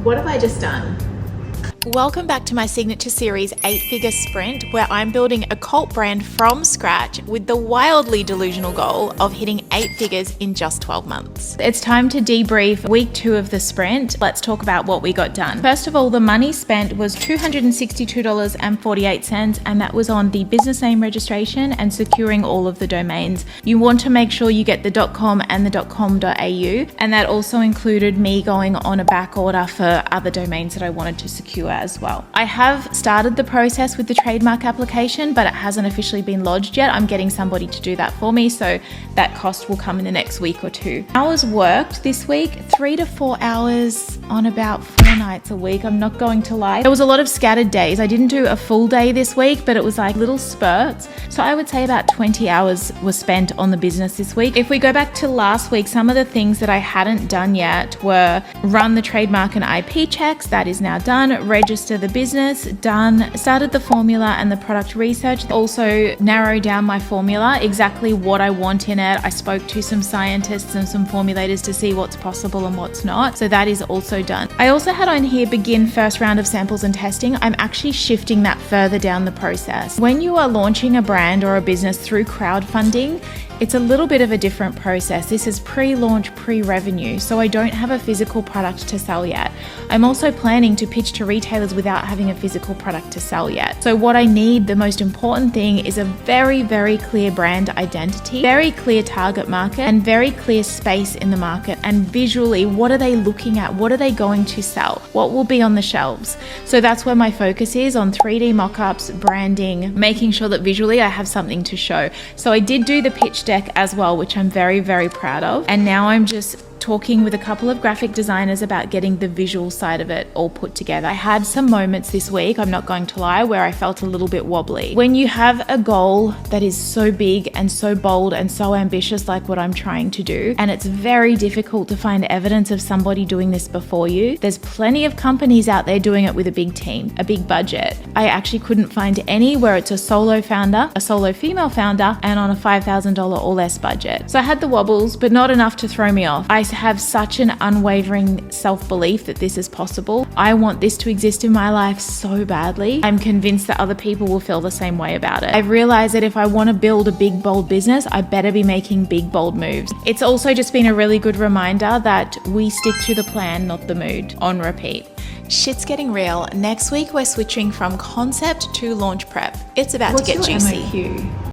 what have I just done? Welcome back to my signature series 8-Figure Sprint, where I'm building a cult brand from scratch with the wildly delusional goal of hitting 8 figures in just 12 months. It's time to debrief week 2 of the sprint. Let's talk about what we got done. First of all, the money spent was $262.48, and that was on the business name registration and securing all of the domains. You want to make sure you get the .com and the .com.au, and that also included me going on a back order for other domains that I wanted to secure as well. I have started the process with the trademark application, but it hasn't officially been lodged yet. I'm getting somebody to do that for me, so that cost will come in the next week or 2. Hours worked this week, 3 to 4 hours on about 4 nights a week. I'm not going to lie. There was a lot of scattered days. I didn't do a full day this week, but it was like little spurts. So I would say about 20 hours was spent on the business this week. If we go back to last week, some of the things that I hadn't done yet were run the trademark and IP checks. That is now done. Register the business, done. Started the formula and the product research. Also narrow down my formula, exactly what I want in it. I spoke to some scientists and some formulators to see what's possible and what's not. So that is also done. I also had on here begin first round of samples and testing. I'm actually shifting that further down the process. When you are launching a brand or a business through crowdfunding, it's a little bit of a different process. This is pre-launch, pre-revenue, so I don't have a physical product to sell yet. I'm also planning to pitch to retailers without having a physical product to sell yet. So what I need, the most important thing, is a very, very clear brand identity, very clear target market, and very clear space in the market. And visually, what are they looking at? What are they going to sell? What will be on the shelves? So that's where my focus is, on 3D mock-ups, branding, making sure that visually I have something to show. So I did do the pitch deck as well, which I'm very, very proud of. And now I'm just talking with a couple of graphic designers about getting the visual side of it all put together. I had some moments this week, I'm not going to lie, where I felt a little bit wobbly. When you have a goal that is so big and so bold and so ambitious like what I'm trying to do, and it's very difficult to find evidence of somebody doing this before you, there's plenty of companies out there doing it with a big team, a big budget. I actually couldn't find any where it's a solo founder, a solo female founder, and on a $5,000 or less budget. So I had the wobbles, but not enough to throw me off. I have such an unwavering self-belief that this is possible. I want this to exist in my life so badly. I'm convinced that other people will feel the same way about it. I've realized that if I want to build a big, bold business, I better be making big, bold moves. It's also just been a really good reminder that we stick to the plan, not the mood, on repeat. Shit's getting real. Next week, we're switching from concept to launch prep. It's about to get juicy. MOQ?